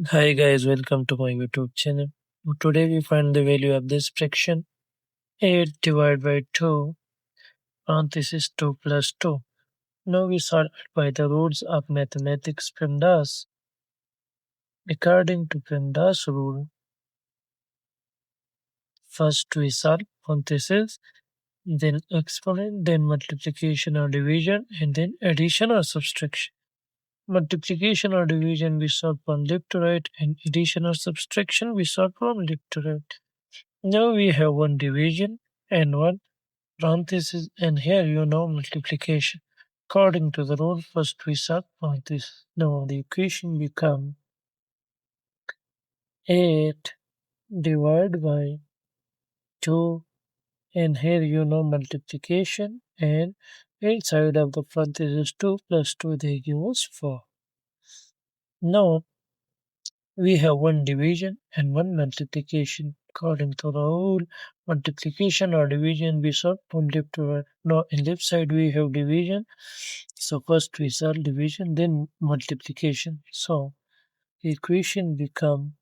Hi guys, welcome to my YouTube channel. Today we find the value of this fraction 8 divided by 2 parenthesis 2 plus 2. Now we solve it by the rules of mathematics PEMDAS. According to PEMDAS rule, first we solve parenthesis, then exponent, then multiplication or division, and then addition or subtraction. Multiplication or division we solve from left to right, and addition or subtraction we solve from left to right. Now we have one division and one parenthesis, and here multiplication. According to the rule, first we solve parenthesis. Now the equation become 8 divided by 2, and here multiplication, and inside of the parenthesis 2 plus 2 they give us 4. Now we have one division and one multiplication. According to the rule, multiplication or division we solve from left to right. Now in left side we have division. So first we solve division, then multiplication. So the equation become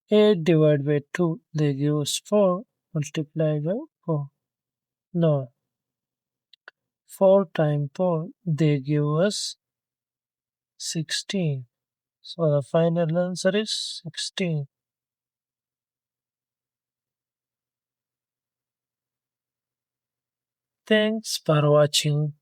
8 divided by 2. They give us 4 multiplied by 4. Now 4 times 4 they give us 16. So the final answer is 16. Thanks for watching.